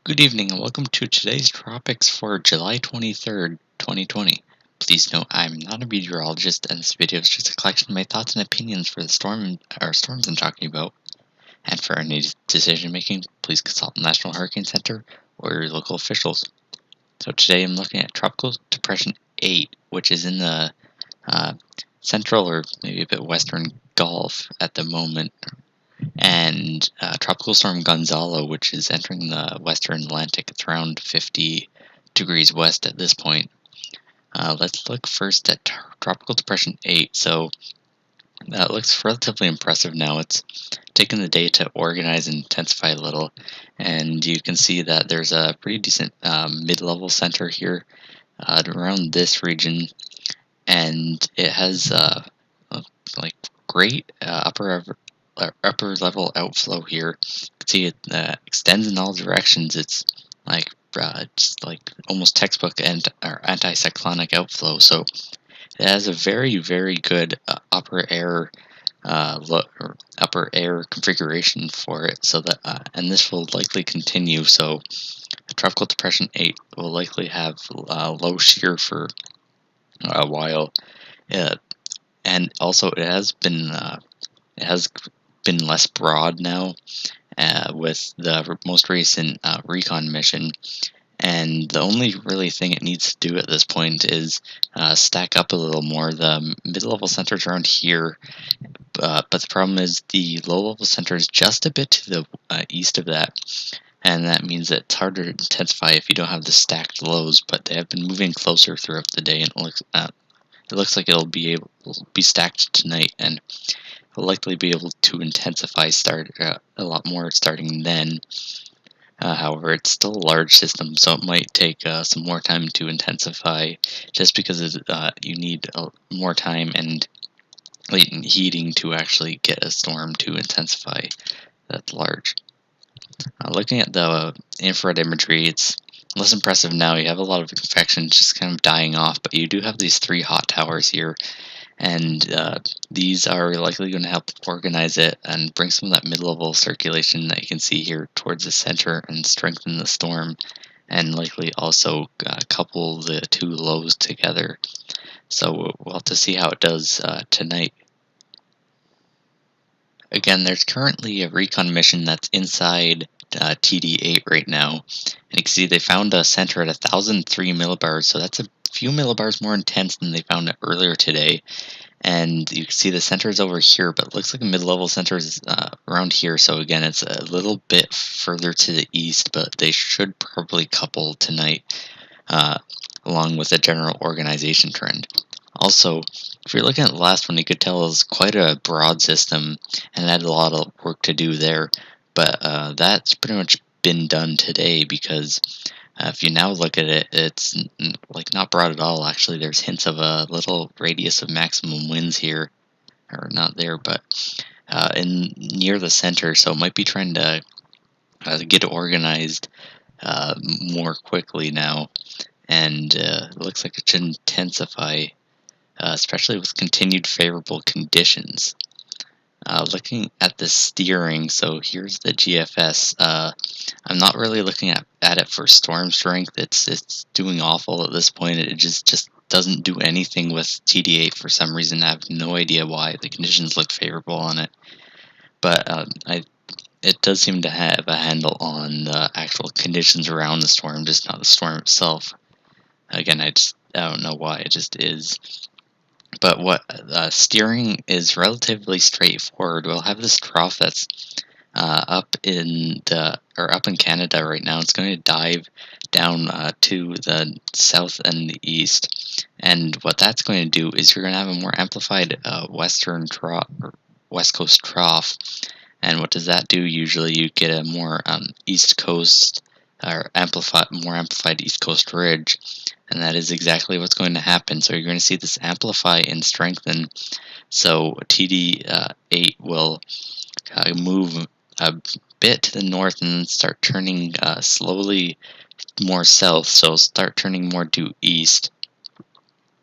Good evening and welcome to today's Tropics for July 23rd, 2020. Please note I'm not a meteorologist and this video is just a collection of my thoughts and opinions for the storms I'm talking about. And for any decision making, please consult the National Hurricane Center or your local officials. So today I'm looking at Tropical Depression 8, which is in the uh, central or maybe a bit western Gulf at the moment, and Tropical Storm Gonzalo, which is entering the western Atlantic. It's around 50 degrees west at this point. Let's look first at Tropical Depression 8. So that looks relatively impressive now. It's taken the day to organize and intensify a little, and you can see that there's a pretty decent mid-level center here around this region, and it has like great upper level outflow here. You can see it extends in all directions. It's like just like almost textbook and or anticyclonic outflow. So it has a very good upper air configuration for it. So that and this will likely continue. So Tropical Depression 8 will likely have low shear for a while. Uh, and also it has been less broad now with the most recent recon mission, and the only really thing it needs to do at this point is stack up a little more. The mid-level centers around here, but the problem is the low-level center is just a bit to the east of that, and that means that it's harder to intensify if you don't have the stacked lows. But they have been moving closer throughout the day, and it looks like it'll be stacked tonight, and will likely be able to intensify a lot more starting then. However, it's still a large system, so it might take some more time to intensify, just because you need more time and latent heating to actually get a storm to intensify that large. Looking at the infrared imagery, it's less impressive now. You have a lot of convection just kind of dying off, but you do have these three hot towers here, and these are likely going to help organize it and bring some of that mid-level circulation that you can see here towards the center and strengthen the storm, and likely also couple the two lows together. So we'll have to see how it does tonight. Again, there's currently a recon mission that's inside TD8 right now, and you can see they found a center at 1,003 millibars, so that's a few millibars more intense than they found it earlier today. And you can see the center is over here, but it looks like a mid-level center is around here. So again, it's a little bit further to the east, but they should probably couple tonight, uh, along with the general organization trend. Also, if you're looking at the last one, you could tell it's quite a broad system and it had a lot of work to do there. But that's pretty much been done today, because if you now look at it, it's like not broad at all. Actually, there's hints of a little radius of maximum winds here, or not there, but in near the center. So it might be trying to get organized more quickly now, and it looks like it should intensify, especially with continued favorable conditions. Looking at the steering, so here's the GFS. I'm not really looking at it for storm strength. It's doing awful at this point. It just doesn't do anything with TD8 for some reason. I have no idea why. The conditions look favorable on it, but it does seem to have a handle on the actual conditions around the storm, just not the storm itself. Again, I don't know why. It just is. But what steering is relatively straightforward. We'll have this trough that's up in Canada right now. It's going to dive down to the south and the east, and what that's going to do is you're going to have a more amplified western trough or west coast trough. And what does that do? Usually, you get a more east coast or more amplified east coast ridge, and that is exactly what's going to happen. So you're going to see this amplify and strengthen. So TD8 will move a bit to the north and start turning slowly more south. So start turning more due east.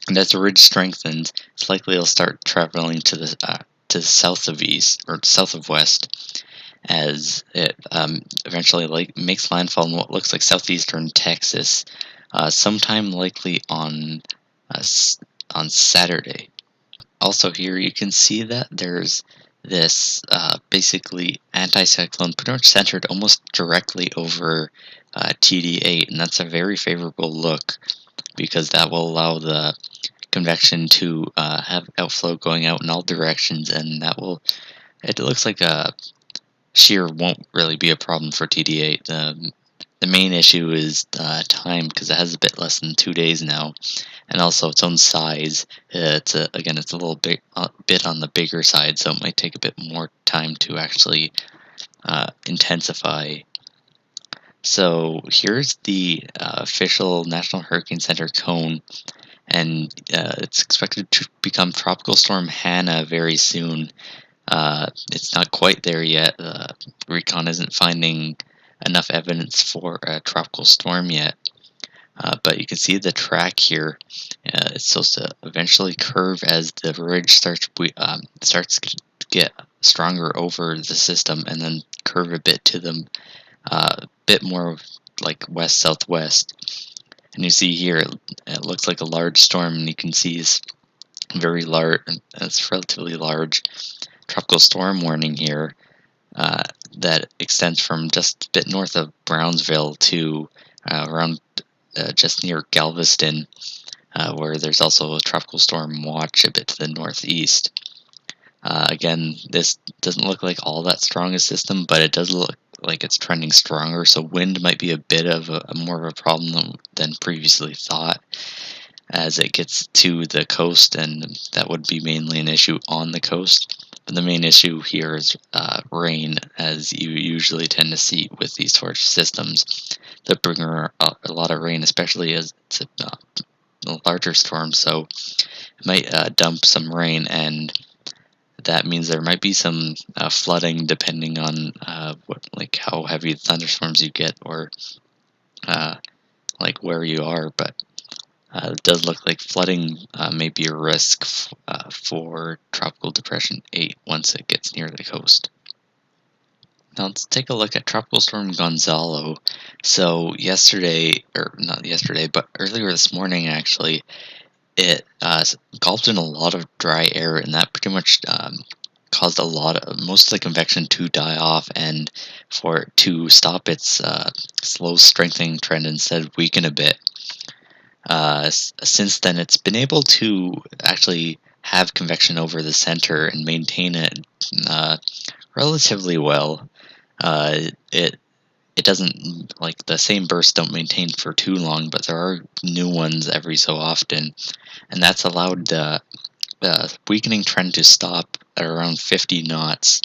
And as the ridge strengthens, it's likely it'll start traveling to the south of east or south of west. as it eventually makes landfall in what looks like southeastern Texas, sometime likely uh, s- on Saturday. Also, here you can see that there's this basically anticyclone pretty much centered almost directly over TD8, and that's a very favorable look because that will allow the convection to have outflow going out in all directions, and that will. It looks like shear won't really be a problem for TD8. The main issue is time because it has a bit less than 2 days now, and also its own size. Again, it's a little bit on the bigger side, so it might take a bit more time to actually intensify. So here's the official National Hurricane Center cone, and it's expected to become Tropical Storm Hannah very soon. It's not quite there yet. Recon isn't finding enough evidence for a tropical storm yet. But you can see the track here. It's supposed to eventually curve as the ridge starts to get stronger over the system, and then curve a bit to the bit more like west southwest. And you see here, it looks like a large storm, and you can see it's very large. It's relatively large tropical storm warning here uh, that extends from just a bit north of Brownsville to around just near Galveston, where there's also a tropical storm watch a bit to the northeast. Again, this doesn't look like all that strong a system, but it does look like it's trending stronger, so wind might be a bit of a more of a problem than previously thought as it gets to the coast, and that would be mainly an issue on the coast. But the main issue here is rain, as you usually tend to see with these torch systems that bring a lot of rain, especially as it's a larger storm. So it might dump some rain, and that means there might be some flooding depending on like how heavy thunderstorms you get or uh, like where you are. But it does look like flooding may be a risk for Tropical Depression 8 once it gets near the coast. Now let's take a look at Tropical Storm Gonzalo. So yesterday, or not yesterday, but earlier this morning actually, it gulped in a lot of dry air, and that pretty much caused most of the convection to die off, and for it to stop its slow strengthening trend instead weaken a bit. Since then, it's been able to actually have convection over the center and maintain it uh, relatively well. It doesn't like the same bursts don't maintain for too long, but there are new ones every so often, and that's allowed the weakening trend to stop at around 50 knots.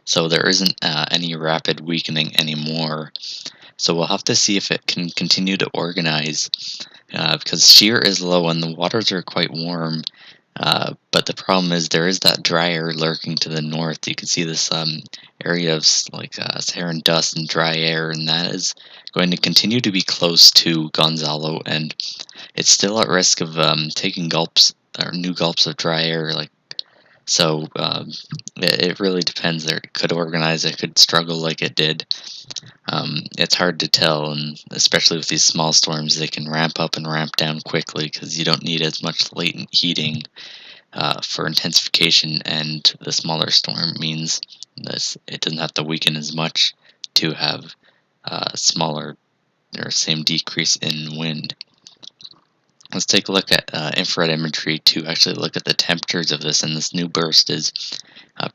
So there isn't any rapid weakening anymore. So we'll have to see if it can continue to organize because shear is low and the waters are quite warm. But the problem is there is that dry air lurking to the north. You can see this area of Saharan dust and dry air, and that is going to continue to be close to Gonzalo, and it's still at risk of taking gulps or new gulps of dry air. It really depends. There it could organize, it could struggle like it did. It's hard to tell, and especially with these small storms, they can ramp up and ramp down quickly because you don't need as much latent heating for intensification, and the smaller storm means it doesn't have to weaken as much to have smaller or same decrease in wind. Let's take a look at infrared imagery to actually look at the temperatures of this, and this new burst is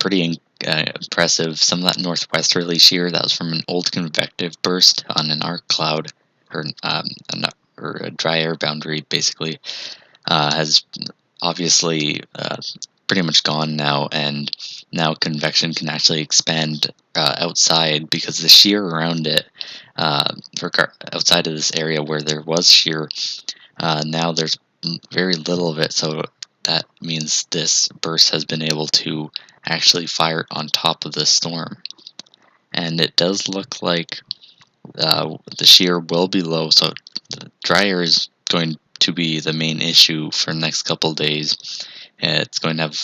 pretty impressive. Some of that northwesterly shear that was from an old convective burst on an arc cloud or a dry air boundary basically has obviously pretty much gone now, and now convection can actually expand outside because the shear around it outside of this area where there was shear now there's very little of it, so that means this burst has been able to actually fire on top of the storm. And it does look like the shear will be low, so the dry air is going to be the main issue for the next couple of days. It's going to have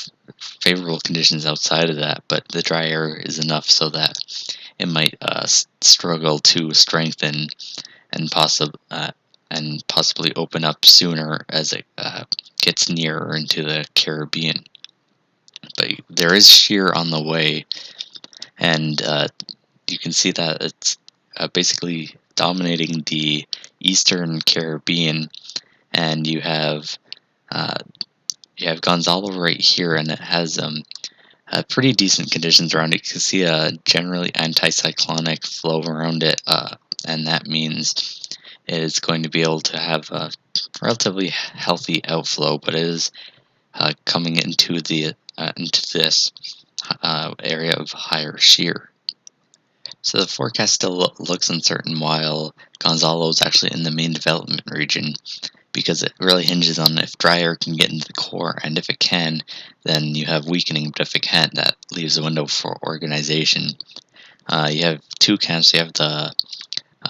favorable conditions outside of that, but the dry air is enough so that it might struggle to strengthen and possibly open up sooner as it gets nearer into the Caribbean. But there is shear on the way, and you can see that it's basically dominating the eastern Caribbean, and uh, you have Gonzalo right here, and it has pretty decent conditions around it. You can see a generally anticyclonic flow around it, and that means it is going to be able to have a relatively healthy outflow, but it is coming into this area of higher shear. So the forecast still looks uncertain while Gonzalo is actually in the main development region, because it really hinges on if dry air can get into the core, and if it can, then you have weakening, but if it can't, that leaves a window for organization. You have two camps. You have the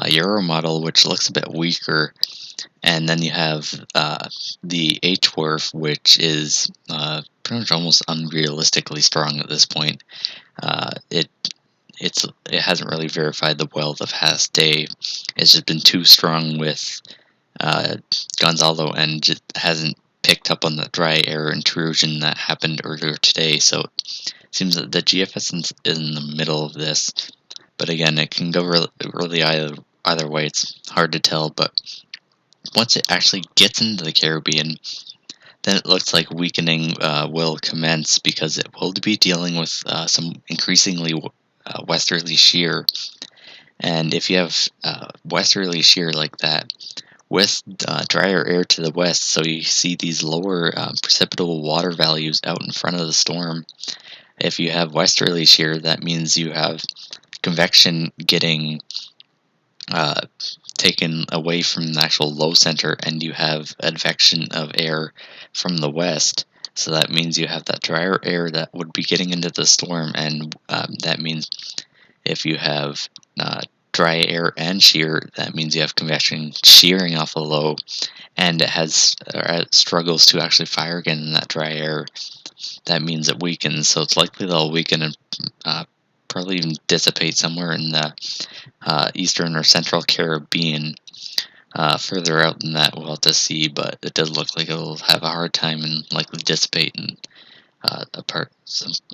Euro model, which looks a bit weaker, and then you have the HWRF, which is pretty much almost unrealistically strong at this point. It hasn't really verified the wealth of Haas Day. It's just been too strong with Gonzalo, and just hasn't picked up on the dry air intrusion that happened earlier today. So it seems that the GFS is in the middle of this, but again, it can go really either way. It's hard to tell, but once it actually gets into the Caribbean, then it looks like weakening will commence, because it will be dealing with some increasingly westerly shear. And if you have westerly shear like that, with drier air to the west, so you see these lower precipitable water values out in front of the storm. If you have westerly shear, that means you have convection getting taken away from the actual low center, and you have advection of air from the west. So that means you have that drier air that would be getting into the storm, and that means if you have dry air and shear, that means you have convection shearing off a low, and it struggles to actually fire again in that dry air. That means it weakens, so it's likely they'll weaken and probably even dissipate somewhere in the eastern or central Caribbean. Further out than that, we'll have to see, but it does look like it'll have a hard time and likely dissipate in part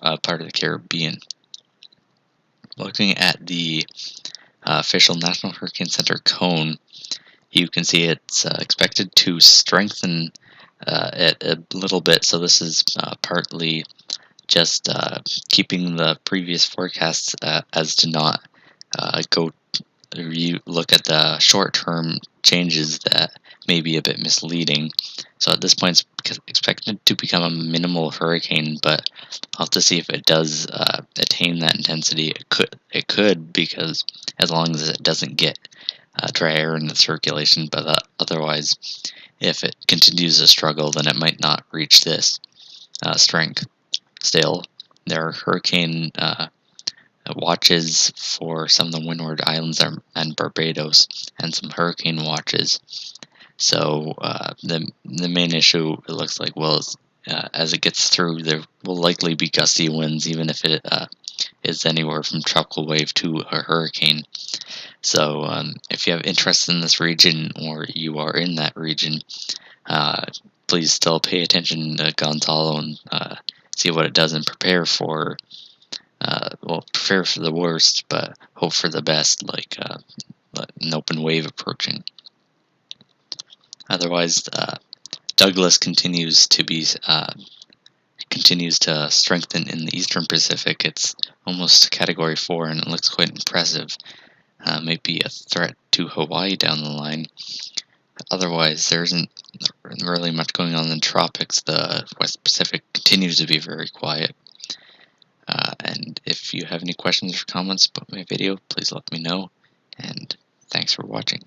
of the Caribbean. Looking at the official National Hurricane Center cone, you can see it's expected to strengthen it a little bit. So this is partly just keeping the previous forecasts as to not go. You look at the short-term changes that may be a bit misleading. So at this point, it's expected to become a minimal hurricane, but I'll have to see if it does attain that intensity. It could, because as long as it doesn't get dry air in the circulation, but otherwise, if it continues to struggle, then it might not reach this strength. Still, there are hurricane watches for some of the Windward Islands and Barbados, and some hurricane watches. So the main issue, it looks like, as it gets through, there will likely be gusty winds, even if it is anywhere from tropical wave to a hurricane. So if you have interest in this region, or you are in that region, please still pay attention to Gonzalo and see what it does, and prepare for the worst, but hope for the best, like an open wave approaching. Otherwise, Douglas continues to strengthen in the Eastern Pacific. It's almost Category 4, and it looks quite impressive. Might be a threat to Hawaii down the line. Otherwise, there isn't really much going on in the tropics. The West Pacific continues to be very quiet. And if you have any questions or comments about my video, please let me know, and thanks for watching.